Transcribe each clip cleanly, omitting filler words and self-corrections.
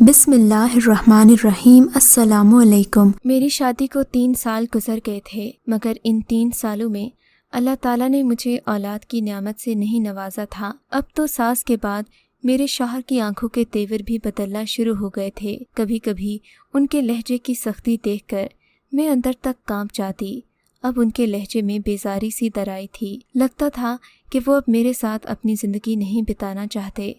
بسم اللہ الرحمن الرحیم۔ السلام علیکم۔ میری شادی کو 3 سال گزر گئے تھے، مگر ان 3 سالوں میں اللہ تعالیٰ نے مجھے اولاد کی نعمت سے نہیں نوازا تھا۔ اب تو ساس کے بعد میرے شوہر کی آنکھوں کے تیور بھی بدلنا شروع ہو گئے تھے۔ کبھی کبھی ان کے لہجے کی سختی دیکھ کر میں اندر تک کانپ جاتی۔ اب ان کے لہجے میں بیزاری سی درائی تھی۔ لگتا تھا کہ وہ اب میرے ساتھ اپنی زندگی نہیں بتانا چاہتے،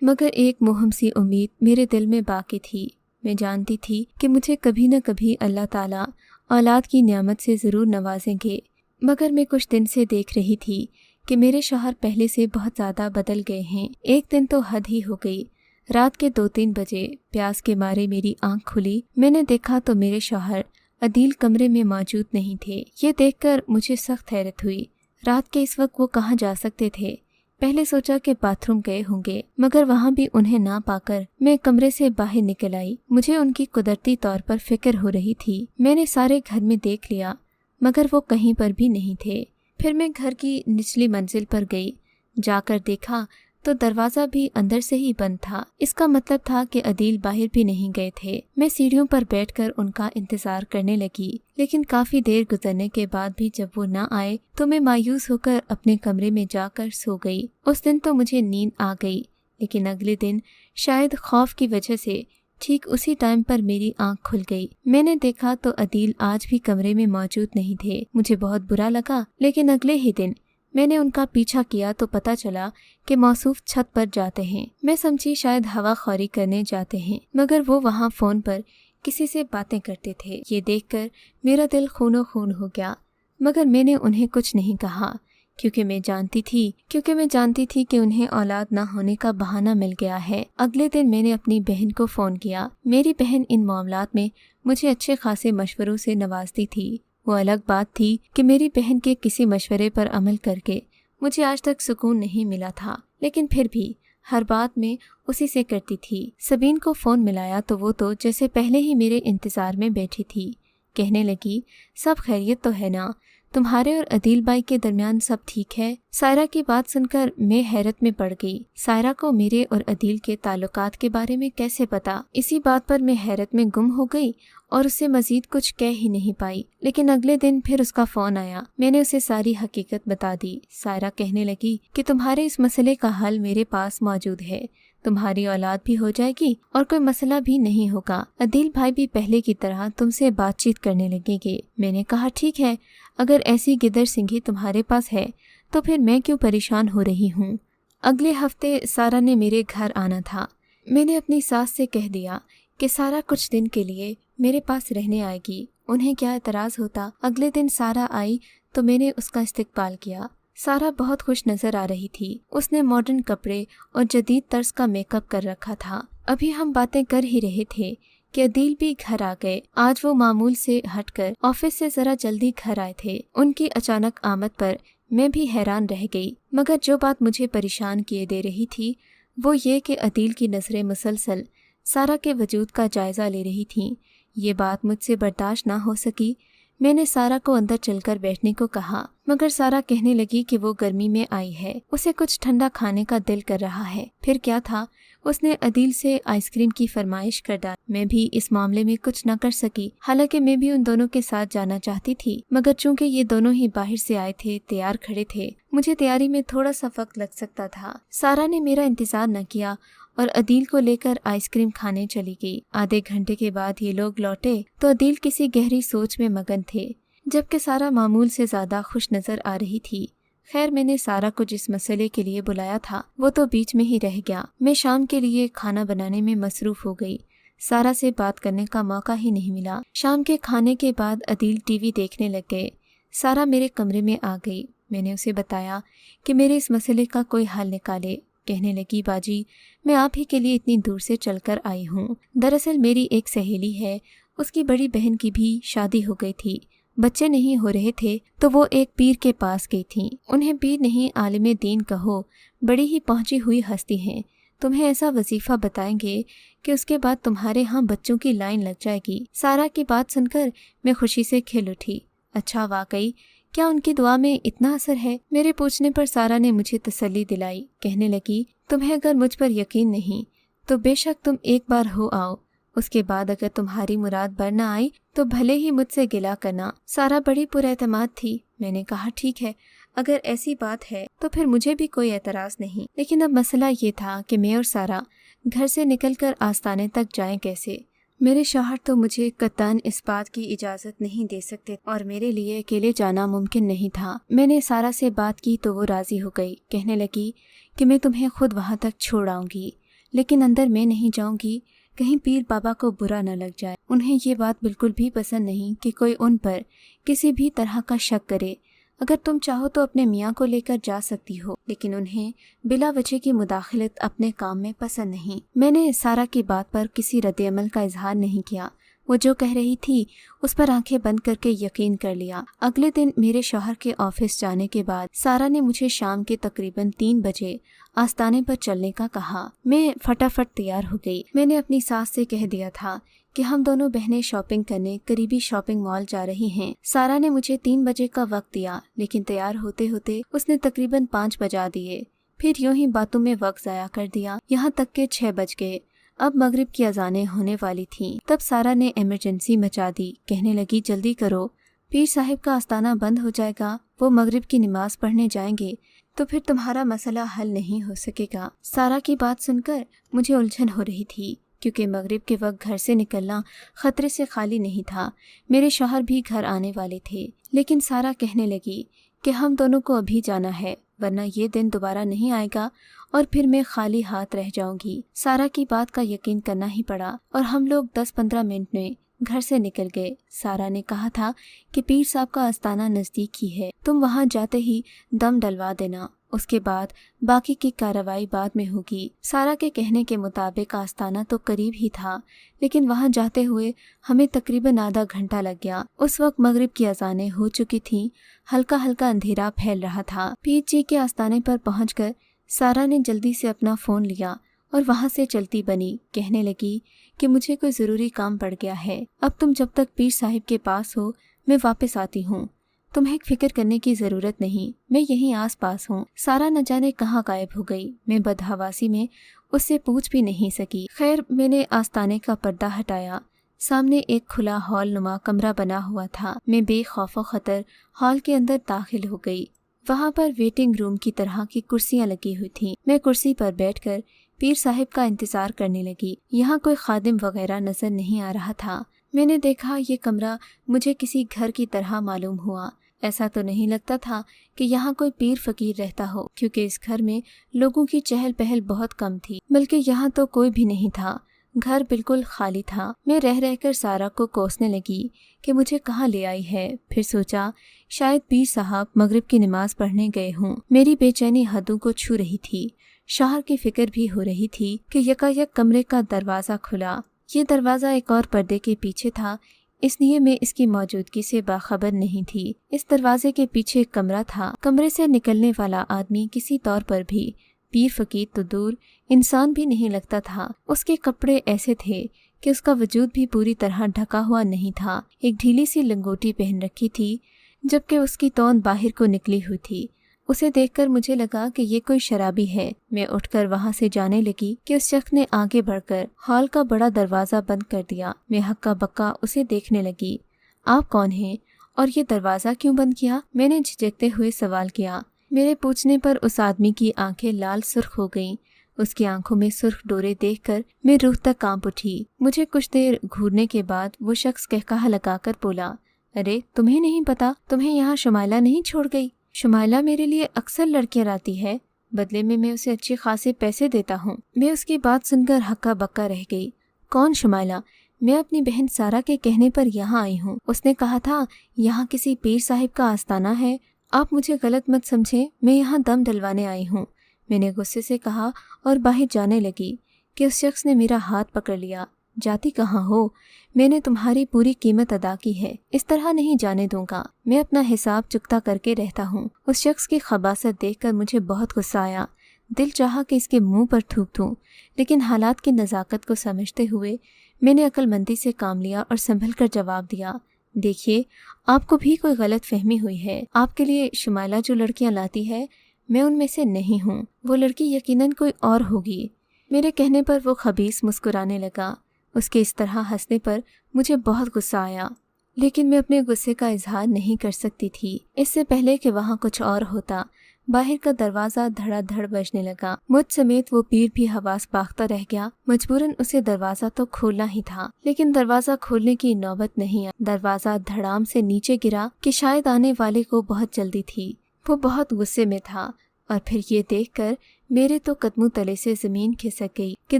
مگر ایک مہم سی امید میرے دل میں باقی تھی۔ میں جانتی تھی کہ مجھے کبھی نہ کبھی اللہ تعالیٰ اولاد کی نعمت سے ضرور نوازیں گے، مگر میں کچھ دن سے دیکھ رہی تھی کہ میرے شوہر پہلے سے بہت زیادہ بدل گئے ہیں۔ ایک دن تو حد ہی ہو گئی۔ رات کے 2-3 بجے پیاس کے مارے میری آنکھ کھلی۔ میں نے دیکھا تو میرے شوہر عدیل کمرے میں موجود نہیں تھے۔ یہ دیکھ کر مجھے سخت حیرت ہوئی۔ رات کے اس وقت وہ کہاں جا سکتے تھے؟ پہلے سوچا کہ باتھ روم گئے ہوں گے، مگر وہاں بھی انہیں نہ پا کر میں کمرے سے باہر نکل آئی۔ مجھے ان کی قدرتی طور پر فکر ہو رہی تھی۔ میں نے سارے گھر میں دیکھ لیا، مگر وہ کہیں پر بھی نہیں تھے۔ پھر میں گھر کی نچلی منزل پر گئی۔ جا کر دیکھا تو دروازہ بھی اندر سے ہی بند تھا۔ اس کا مطلب تھا کہ عدیل باہر بھی نہیں گئے تھے۔ میں سیڑھیوں پر بیٹھ کر ان کا انتظار کرنے لگی، لیکن کافی دیر گزرنے کے بعد بھی جب وہ نہ آئے تو میں مایوس ہو کر اپنے کمرے میں جا کر سو گئی۔ اس دن تو مجھے نیند آ گئی، لیکن اگلے دن شاید خوف کی وجہ سے ٹھیک اسی ٹائم پر میری آنکھ کھل گئی۔ میں نے دیکھا تو عدیل آج بھی کمرے میں موجود نہیں تھے۔ مجھے بہت برا لگا، لیکن اگلے ہی دن میں نے ان کا پیچھا کیا تو پتہ چلا کہ موصوف چھت پر جاتے ہیں۔ میں سمجھی شاید ہوا خوری کرنے جاتے ہیں، مگر وہ وہاں فون پر کسی سے باتیں کرتے تھے۔ یہ دیکھ کر میرا دل خون خون ہو گیا، مگر میں نے انہیں کچھ نہیں کہا، کیونکہ میں جانتی تھی کہ انہیں اولاد نہ ہونے کا بہانہ مل گیا ہے۔ اگلے دن میں نے اپنی بہن کو فون کیا۔ میری بہن ان معاملات میں مجھے اچھے خاصے مشوروں سے نوازتی تھی۔ وہ الگ بات تھی کہ میری بہن کے کسی مشورے پر عمل کر کے مجھے آج تک سکون نہیں ملا تھا، لیکن پھر بھی ہر بات میں اسی سے کرتی تھی۔ سبین کو فون ملایا تو وہ تو جیسے پہلے ہی میرے انتظار میں بیٹھی تھی۔ کہنے لگی، سب خیریت تو ہے نا؟ تمہارے اور عدیل بھائی کے درمیان سب ٹھیک ہے؟ سائرہ کی بات سن کر میں حیرت میں پڑ گئی۔ سائرہ کو میرے اور عدیل کے تعلقات کے بارے میں کیسے پتا؟ اسی بات پر میں حیرت میں گم ہو گئی اور اسے مزید کچھ کہہ ہی نہیں پائی۔ لیکن اگلے دن پھر اس کا فون آیا۔ میں نے اسے ساری حقیقت بتا دی۔ سائرہ کہنے لگی کہ تمہارے اس مسئلے کا حل میرے پاس موجود ہے۔ تمہاری اولاد بھی ہو جائے گی اور کوئی مسئلہ بھی نہیں ہوگا۔ عدیل بھائی بھی پہلے کی طرح تم سے بات چیت کرنے لگیں گے۔ میں نے کہا، ٹھیک ہے، اگر ایسی گدر سنگھی تمہارے پاس ہے تو پھر میں کیوں پریشان ہو رہی ہوں؟ اگلے ہفتے سارہ نے میرے گھر آنا تھا۔ میں نے اپنی ساس سے کہہ دیا کہ سارہ کچھ دن کے لیے میرے پاس رہنے آئے گی۔ انہیں کیا اعتراض ہوتا؟ اگلے دن سارہ آئی تو میں نے اس کا استقبال کیا۔ سارہ بہت خوش نظر آ رہی تھی۔ اس نے ماڈرن کپڑے اور جدید طرز کا میک اپ کر رکھا تھا۔ ابھی ہم باتیں کر ہی رہے تھے کہ عدیل بھی گھر آ گئے۔ آج وہ معمول سے ہٹ کر آفس سے ذرا جلدی گھر آئے تھے۔ ان کی اچانک آمد پر میں بھی حیران رہ گئی، مگر جو بات مجھے پریشان کیے دے رہی تھی وہ یہ کہ عدیل کی نظریں مسلسل سارہ کے وجود کا جائزہ لے رہی تھیں۔ یہ بات مجھ سے برداشت نہ ہو سکی۔ میں نے سارہ کو اندر چل کر بیٹھنے کو کہا، مگر سارہ کہنے لگی کہ وہ گرمی میں آئی ہے، اسے کچھ ٹھنڈا کھانے کا دل کر رہا ہے۔ پھر کیا تھا، اس نے عدیل سے آئس کریم کی فرمائش کر ڈالی۔ میں بھی اس معاملے میں کچھ نہ کر سکی، حالانکہ میں بھی ان دونوں کے ساتھ جانا چاہتی تھی، مگر چونکہ یہ دونوں ہی باہر سے آئے تھے، تیار کھڑے تھے، مجھے تیاری میں تھوڑا سا وقت لگ سکتا تھا۔ سارہ نے میرا انتظار نہ کیا اور عدیل کو لے کر آئس کریم کھانے چلی گئی۔ آدھے گھنٹے کے بعد یہ لوگ لوٹے تو عدیل کسی گہری سوچ میں مگن تھے، جبکہ سارہ معمول سے زیادہ خوش نظر آ رہی تھی۔ خیر، میں نے سارہ کو جس مسئلے کے لیے بلایا تھا وہ تو بیچ میں ہی رہ گیا۔ میں شام کے لیے کھانا بنانے میں مصروف ہو گئی۔ سارہ سے بات کرنے کا موقع ہی نہیں ملا۔ شام کے کھانے کے بعد عدیل ٹی وی دیکھنے لگ گئے۔ سارہ میرے کمرے میں آ گئی۔ میں نے اسے بتایا کہ میرے اس مسئلے کا کوئی حل نکالے۔ کہنے لگی، باجی، میں آپ ہی کے لیے اتنی دور سے چل کر آئی ہوں۔ دراصل میری ایک سہیلی ہے، اس کی بڑی بہن کی بھی شادی ہو گئی تھی، بچے نہیں ہو رہے تھے تو وہ ایک پیر کے پاس گئی تھیں۔ انہیں پیر نہیں، عالم دین کہو، بڑی ہی پہنچی ہوئی ہستی ہیں۔ تمہیں ایسا وظیفہ بتائیں گے کہ اس کے بعد تمہارے ہاں بچوں کی لائن لگ جائے گی۔ سارہ کی بات سن کر میں خوشی سے کھل اٹھی۔ اچھا، واقعی کیا ان کی دعا میں اتنا اثر ہے؟ میرے پوچھنے پر سارہ نے مجھے تسلی دلائی۔ کہنے لگی، تمہیں اگر مجھ پر یقین نہیں तो बेशक तुम एक बार हो आओ, उसके बाद अगर तुम्हारी मुराद बर न आई तो भले ही मुझसे गिला करना। सारा बड़ी पुरएतमाद थी। मैंने कहा ठीक है, अगर ऐसी बात है तो फिर मुझे भी कोई एतराज़ नहीं। लेकिन अब मसला ये था कि मैं और सारा घर से निकलकर आस्ताने तक जाएं कैसे। मेरे शौहर तो मुझे कतन इस बात की इजाज़त नहीं दे सकते और मेरे लिए अकेले जाना मुमकिन नहीं था। मैंने सारा से बात की तो वो राज़ी हो गई। कहने लगी कि मैं तुम्हें खुद वहाँ तक छोड़ आऊँगी, लेकिन अंदर मैं नहीं जाऊँगी, कहीं पीर बाबा को बुरा न लग जाए। उन्हें ये बात बिल्कुल भी पसंद नहीं कि कोई उन पर किसी भी तरह का शक करे। अगर तुम चाहो तो अपने मियाँ को लेकर जा सकती हो, लेकिन उन्हें बिला वजह की मुदाखलत अपने काम में पसंद नहीं। मैंने सारा की बात पर किसी रद्द-ए-अमल का इजहार नहीं किया। वो जो कह रही थी उस पर आंखें बंद करके यकीन कर लिया। अगले दिन मेरे शौहर के ऑफिस जाने के बाद सारा ने मुझे शाम के तकरीबन 3 बजे आस्ताने पर चलने का कहा। मैं फटाफट तैयार हो गई। मैंने अपनी सास से कह दिया था कि हम दोनों बहनें शॉपिंग करने करीबी शॉपिंग मॉल जा रही हैं। सारा ने मुझे 3 बजे का वक्त दिया, लेकिन तैयार होते होते उसने तकरीबन 5 बजा दिए। फिर यूं ही बातों में वक्त ज़ाया कर दिया, यहाँ तक के 6 बज गए। अब मगरिब की अजानें होने वाली थीं। तब सारा ने इमरजेंसी मचा दी। कहने लगी जल्दी करो, पीर साहिब का आस्ताना बंद हो जाएगा, वो मगरिब की नमाज पढ़ने जाएंगे, तो फिर तुम्हारा मसला हल नहीं हो सकेगा। सारा की बात सुनकर मुझे उलझन हो रही थी, क्योंकि मगरिब के वक्त घर से निकलना खतरे से खाली नहीं था। मेरे शौहर भी घर आने वाले थे, लेकिन सारा कहने लगी कि हम दोनों को अभी जाना है, वरना ये दिन दोबारा नहीं आएगा और फिर मैं खाली हाथ रह जाऊंगी। सारा की बात का यकीन करना ही पड़ा और हम लोग 10-15 मिनट में घर से निकल गए। सारा ने कहा था कि पीर साहब का आस्ताना नज़दीक ही है, तुम वहाँ जाते ही दम डलवा देना, उसके बाद बाकी की कार्रवाई बाद में होगी। सारा के कहने के मुताबिक आस्ताना तो करीब ही था, लेकिन वहाँ जाते हुए हमें तकरीबन आधा घंटा लग गया। उस वक्त मगरिब की अजानें हो चुकी थीं, हल्का हल्का अंधेरा फैल रहा था। पीर जी के आस्ताने पर पहुंचकर सारा ने जल्दी से अपना फ़ोन लिया और वहाँ से चलती बनी। कहने लगी कि मुझे कोई ज़रूरी काम पड़ गया है, अब तुम जब तक पीर साहिब के पास हो मैं वापस आती हूँ, तुम्हें फिक्र करने की ज़रूरत नहीं, मैं यहीं आस पास हूँ। सारा न जाने कहाँ गायब हो गई। मैं बदहवासी में उससे पूछ भी नहीं सकी। खैर, मैंने आस्ताने का पर्दा हटाया। सामने एक खुला हॉल नुमा कमरा बना हुआ था। मैं बेखौफ खतर हॉल के अंदर दाखिल हो गई। वहाँ पर वेटिंग रूम की तरह की कुर्सियाँ लगी हुई थीं। मैं कुर्सी पर बैठकर पीर साहिब का इंतज़ार करने लगी। यहाँ कोई खादिम वगैरह नजर नहीं आ रहा था। मैंने देखा ये कमरा मुझे किसी घर की तरह मालूम हुआ। ऐसा तो नहीं लगता था कि यहाँ कोई पीर फकीर रहता हो, क्योंकि इस घर में लोगों की चहल पहल बहुत कम थी, बल्कि यहाँ तो कोई भी नहीं था। घर बिल्कुल खाली था। मैं रह रहकर सारा को कोसने लगी कि मुझे कहाँ ले आई है। फिर सोचा शायद पीर साहब मगरिब की नमाज पढ़ने गए हों। मेरी बेचैनी हदों को छू रही थी। शौहर की फिक्र भी हो रही थी कि यकायक कमरे का दरवाज़ा खुला। ये दरवाज़ा एक और पर्दे के पीछे था, इसलिए मैं इसकी मौजूदगी से बाखबर नहीं थी। इस दरवाजे के पीछे एक कमरा था। कमरे से निकलने वाला आदमी किसी तौर पर भी पीर फकीर तो दूर इंसान भी नहीं लगता था। उसके कपड़े ऐसे थे कि उसका वजूद भी पूरी तरह ढका हुआ नहीं था। एक ढीली सी लंगोटी पहन रखी थी, जबकि उसकी तौन बाहर को निकली हुई थी। उसे देखकर मुझे लगा कि ये कोई शराबी है। मैं उठकर वहाँ से जाने लगी कि उस शख्स ने आगे बढ़कर हॉल का बड़ा दरवाज़ा बंद कर दिया। मैं हक्का बक्का उसे देखने लगी। आप कौन हैं और ये दरवाज़ा क्यों बंद किया? मैंने झिझकते हुए सवाल किया। मेरे पूछने पर उस आदमी की आंखें लाल सुर्ख हो गईं। उसकी आंखों में सुर्ख डोरे देखकर मैं रूह तक कांप उठी। मुझे कुछ देर घूरने के बाद वो शख्स कहकहा लगाकर बोला, अरे तुम्हें नहीं पता, तुम्हें यहाँ शुमाइला नहीं छोड़ गई? शुमाइला मेरे लिए अक्सर लड़कियां लाती है, बदले में मैं उसे अच्छे खासे पैसे देता हूँ। मैं उसकी बात सुनकर हक्का बक्का रह गई। कौन शुमाइला? मैं अपनी बहन सारा के कहने पर यहाँ आई हूँ। उसने कहा था यहाँ किसी पीर साहिब का आस्ताना है। आप मुझे गलत मत समझें, मैं यहाँ दम डलवाने आई हूँ, मैंने गुस्से से कहा और बाहर जाने लगी कि उस शख्स ने मेरा हाथ पकड़ लिया। जाती कहाँ हो? मैंने तुम्हारी पूरी कीमत अदा की है, इस तरह नहीं जाने दूंगा। मैं अपना हिसाब चुकता करके रहता हूँ। उस शख्स की खबासत देखकर मुझे बहुत गुस्सा आया। दिल चाहा कि इसके मुंह पर थूक दूं, लेकिन हालात की नज़ाकत को समझते हुए मैंने अक्लमंदी से काम लिया और संभल कर जवाब दिया, देखिए आपको भी कोई गलत फहमी हुई है। आपके लिए शुमाइला जो लड़कियां लाती है, मैं उनमें से नहीं हूँ। वो लड़की यकीनन कोई और होगी। मेरे कहने पर वो खबीस मुस्कुराने लगा। उसके इस तरह हंसने पर मुझे बहुत गुस्सा आया, लेकिन मैं अपने गुस्से का इजहार नहीं कर सकती थी। इससे पहले कि वहाँ कुछ और होता, बाहर का दरवाजा धड़ाधड़ बजने लगा। मुझ समेत वो पीर भी हवास बाख्ता रह गया। मजबूरन उसे दरवाजा तो खोलना ही था, लेकिन दरवाजा खोलने की नौबत नहीं आई। दरवाजा धड़ाम से नीचे गिरा कि शायद आने वाले को बहुत जल्दी थी। वो बहुत गुस्से में था और फिर ये देखकर मेरे तो कदमों तले से जमीन खिसक गई कि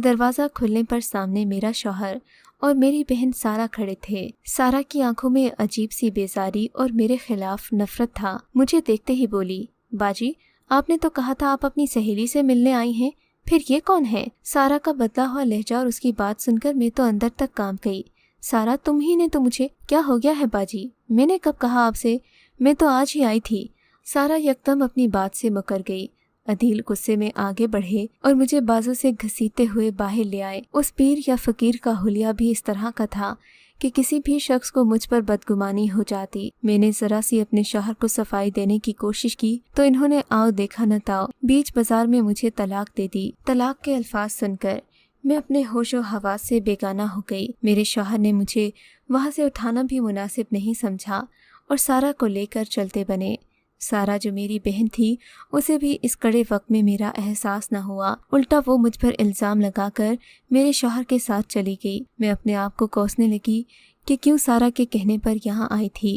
दरवाजा खुलने पर सामने मेरा शौहर और मेरी बहन सारा खड़े थे। सारा की आंखों में अजीब सी बेजारी और मेरे खिलाफ नफरत था। मुझे देखते ही बोली, बाजी, आपने तो कहा था आप अपनी सहेली से मिलने आई हैं, फिर ये कौन है? सारा का बदला हुआ लहजा और उसकी बात सुनकर मैं तो अंदर तक कांप गई। सारा, तुम ही ने तो मुझे। क्या हो गया है बाजी? मैंने कब कहा आपसे? मैं तो आज ही आई थी। सारा यकदम अपनी बात से मुकर गई। अदील गुस्से में आगे बढ़े और मुझे बाजू से घसीटते हुए बाहर ले आए। उस पीर या फकीर का हुलिया भी इस तरह का था कि किसी भी शख्स को मुझ पर बदगुमानी हो जाती। मैंने जरा सी अपने शौहर को सफाई देने की कोशिश की तो इन्होंने आओ देखा न ताओ बीच बाजार में मुझे तलाक दे दी। तलाक के अल्फाज सुनकर मैं अपने होशो हवास से बेगाना हो गई। मेरे शौहर ने मुझे वहाँ से उठाना भी मुनासिब नहीं समझा और सारा को लेकर चलते बने। सारा जो मेरी बहन थी, उसे भी इस कड़े वक्त में मेरा एहसास न हुआ। उल्टा वो मुझ पर इल्ज़ाम लगाकर मेरे शौहर के साथ चली गई। मैं अपने आप को कोसने लगी कि क्यों सारा के कहने पर यहाँ आई थी।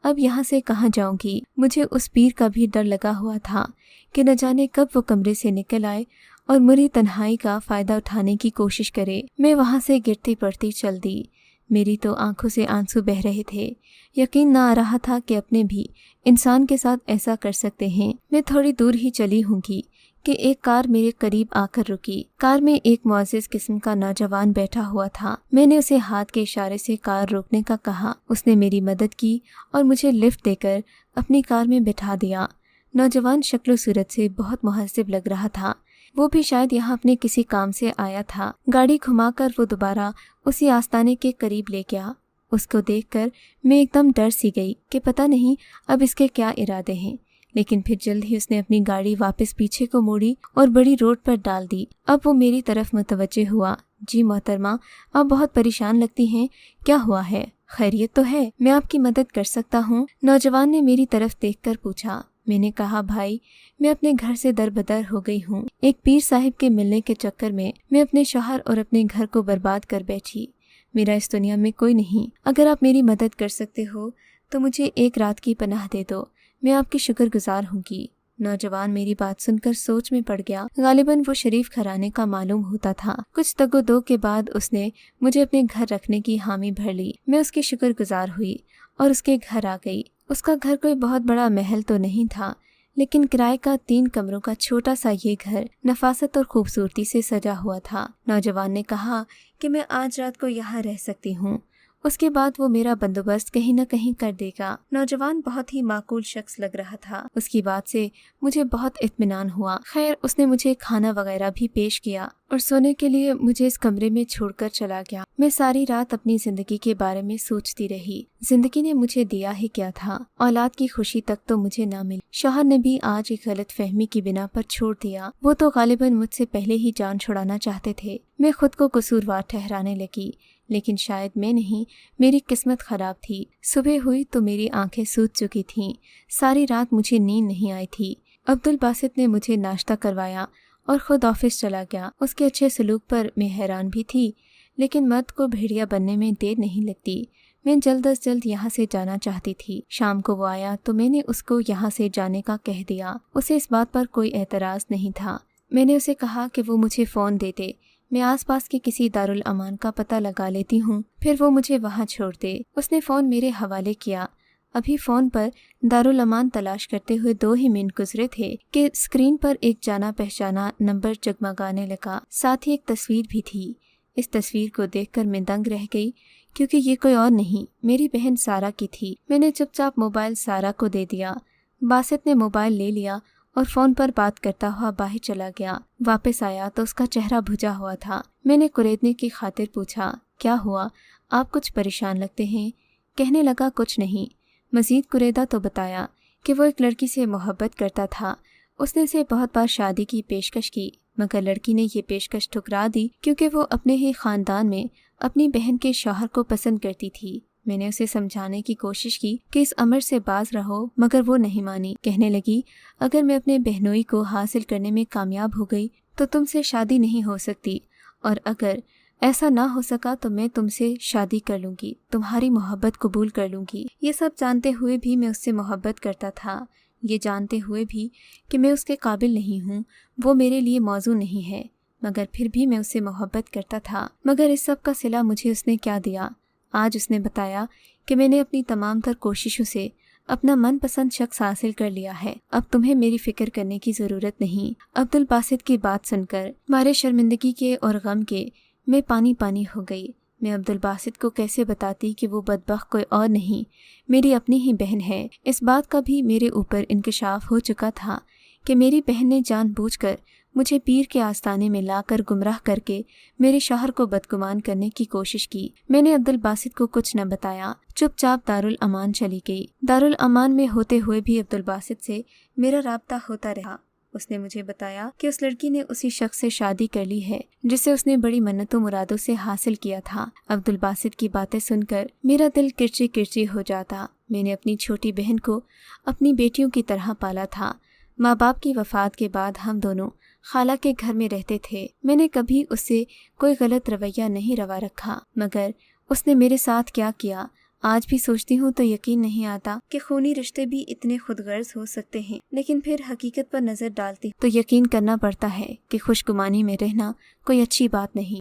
अब यहाँ से कहाँ जाऊँगी? मुझे उस पीर का भी डर लगा हुआ था कि न जाने कब वो कमरे से निकल आए और मेरी तन्हाई का फ़ायदा उठाने की कोशिश करे। मैं वहाँ से गिरती पड़ती चल दी। मेरी तो आंखों से आंसू बह रहे थे। यकीन ना आ रहा था कि अपने भी इंसान के साथ ऐसा कर सकते हैं। मैं थोड़ी दूर ही चली होंगी कि एक कार मेरे करीब आकर रुकी। कार में एक मुअज़्ज़िज़ किस्म का नौजवान बैठा हुआ था। मैंने उसे हाथ के इशारे से कार रोकने का कहा। उसने मेरी मदद की और मुझे लिफ्ट देकर अपनी कार में बिठा दिया। नौजवान शक्ल सूरत से बहुत मुहज़्ज़िब लग रहा था। वो भी शायद यहाँ अपने किसी काम से आया था। गाड़ी घुमाकर वो दोबारा उसी आस्ताने के करीब ले गया। उसको देखकर मैं एकदम डर सी गई कि पता नहीं अब इसके क्या इरादे हैं। लेकिन फिर जल्द ही उसने अपनी गाड़ी वापस पीछे को मोड़ी और बड़ी रोड पर डाल दी। अब वो मेरी तरफ मुतवज्जे हुआ। जी मोहतरमा, आप बहुत परेशान लगती हैं, क्या हुआ है? खैरियत तो है? मैं आपकी मदद कर सकता हूँ? नौजवान ने मेरी तरफ देखकर पूछा। मैंने कहा, भाई, मैं अपने घर से दरबदर हो गई हूँ। एक पीर साहिब के मिलने के चक्कर में मैं अपने शौहर और अपने घर को बर्बाद कर बैठी। मेरा इस दुनिया में कोई नहीं। अगर आप मेरी मदद कर सकते हो तो मुझे एक रात की पनाह दे दो, मैं आपकी शुक्रगुजार होंगी। नौजवान मेरी बात सुनकर सोच में पड़ गया। गालिबन वो शरीफ घराने का मालूम होता था। कुछ तगोदो के बाद उसने मुझे अपने घर रखने की हामी भर ली। मैं उसकी शुक्रगुजार हुई और उसके घर आ गई। उसका घर कोई बहुत बड़ा महल तो नहीं था, लेकिन किराए का 3 कमरों का छोटा सा ये घर नफासत और खूबसूरती से सजा हुआ था। नौजवान ने कहा कि मैं आज रात को यहाँ रह सकती हूँ, उसके बाद वो मेरा बंदोबस्त कहीं न कहीं कर देगा। नौजवान बहुत ही माकूल शख्स लग रहा था। उसकी बात से मुझे बहुत इत्मीनान हुआ। खैर, उसने मुझे खाना वगैरह भी पेश किया और सोने के लिए मुझे इस कमरे में छोड़कर चला गया। मैं सारी रात अपनी जिंदगी के बारे में सोचती रही। जिंदगी ने मुझे दिया ही क्या था? औलाद की खुशी तक तो मुझे ना मिली। शौहर ने भी आज एक गलत फहमी की बिना पर छोड़ दिया। वो तो गालिबन मुझसे पहले ही जान छुड़ाना चाहते थे। मैं खुद को कसूरवार ठहराने लगी, लेकिन शायद मैं नहीं, मेरी किस्मत खराब थी। सुबह हुई तो मेरी आंखें सूज चुकी थीं। सारी रात मुझे नींद नहीं आई थी। अब्दुल बासित ने मुझे नाश्ता करवाया और खुद ऑफिस चला गया। उसके अच्छे सलूक पर मैं हैरान भी थी, लेकिन मर्द को भेड़िया बनने में देर नहीं लगती। मैं जल्द अज जल्द यहाँ से जाना चाहती थी। शाम को वो आया तो मैंने उसको यहाँ से जाने का कह दिया। उसे इस बात पर कोई एतराज़ नहीं था। मैंने उसे कहा कि वो मुझे फ़ोन दे दे, मैं आसपास के किसी दारुल अमान का पता लगा लेती हूँ, फिर वो मुझे वहाँ छोड़ दे। उसने फ़ोन मेरे हवाले किया। अभी फ़ोन पर दारुल अमान तलाश करते हुए 2 ही मिनट गुजरे थे कि स्क्रीन पर एक जाना पहचाना नंबर जगमगाने लगा। साथ ही एक तस्वीर भी थी। इस तस्वीर को देखकर मैं दंग रह गई, क्योंकि ये कोई और नहीं, मेरी बहन सारा की थी। मैंने चुपचाप मोबाइल सारा को दे दिया। बासित ने मोबाइल ले लिया और फ़ोन पर बात करता हुआ बाहर चला गया। वापस आया तो उसका चेहरा भुजा हुआ था। मैंने कुरेदने की खातिर पूछा, क्या हुआ? आप कुछ परेशान लगते हैं। कहने लगा, कुछ नहीं। मज़ीद कुरेदा तो बताया कि वो एक लड़की से मोहब्बत करता था। उसने उसे बहुत बार शादी की पेशकश की, مگر لڑکی نے یہ پیشکش ٹھکرا دی کیونکہ وہ اپنے ہی خاندان میں اپنی بہن کے شوہر کو پسند کرتی تھی۔ میں نے اسے سمجھانے کی کوشش کی کہ اس امر سے باز رہو، مگر وہ نہیں مانی۔ کہنے لگی، اگر میں اپنے بہنوئی کو حاصل کرنے میں کامیاب ہو گئی تو تم سے شادی نہیں ہو سکتی، اور اگر ایسا نہ ہو سکا تو میں تم سے شادی کر لوں گی، تمہاری محبت قبول کر لوں گی۔ یہ سب جانتے ہوئے بھی میں اس سے محبت کرتا تھا، یہ جانتے ہوئے بھی کہ میں اس کے قابل نہیں ہوں، وہ میرے لیے موضوع نہیں ہے، مگر پھر بھی میں اس سے محبت کرتا تھا۔ مگر اس سب کا صلہ مجھے اس نے کیا دیا؟ آج اس نے بتایا کہ میں نے اپنی تمام تر کوششوں سے اپنا من پسند شخص حاصل کر لیا ہے، اب تمہیں میری فکر کرنے کی ضرورت نہیں۔ عبدالباسط کی بات سن کر مارے شرمندگی کے اور غم کے میں پانی پانی ہو گئی۔ میں عبدالباسط کو کیسے بتاتی کہ وہ بدبخت کوئی اور نہیں، میری اپنی ہی بہن ہے۔ اس بات کا بھی میرے اوپر انکشاف ہو چکا تھا کہ میری بہن نے جان بوجھ کر مجھے پیر کے آستانے میں لا کر گمراہ کر کے میرے شوہر کو بدگمان کرنے کی کوشش کی۔ میں نے عبدالباسط کو کچھ نہ بتایا، چپ چاپ دارالامان چلی گئی۔ دارالامان میں ہوتے ہوئے بھی عبدالباسط سے میرا رابطہ ہوتا رہا۔ اس نے مجھے بتایا کہ اس لڑکی نے اسی شخص سے شادی کر لی ہے جسے اس نے بڑی منتوں مرادوں سے حاصل کیا تھا۔ عبدالباسط کی باتیں سن کر میرا دل کرچی کرچی ہو جاتا۔ میں نے اپنی چھوٹی بہن کو اپنی بیٹیوں کی طرح پالا تھا۔ ماں باپ کی وفات کے بعد ہم دونوں خالہ کے گھر میں رہتے تھے۔ میں نے کبھی اس سے کوئی غلط رویہ نہیں روا رکھا، مگر اس نے میرے ساتھ کیا کیا آج بھی سوچتی ہوں تو یقین نہیں آتا کہ خونی رشتے بھی اتنے خود غرض ہو سکتے ہیں، لیکن پھر حقیقت پر نظر ڈالتی تو یقین کرنا پڑتا ہے کہ خوش گمانی میں رہنا کوئی اچھی بات نہیں۔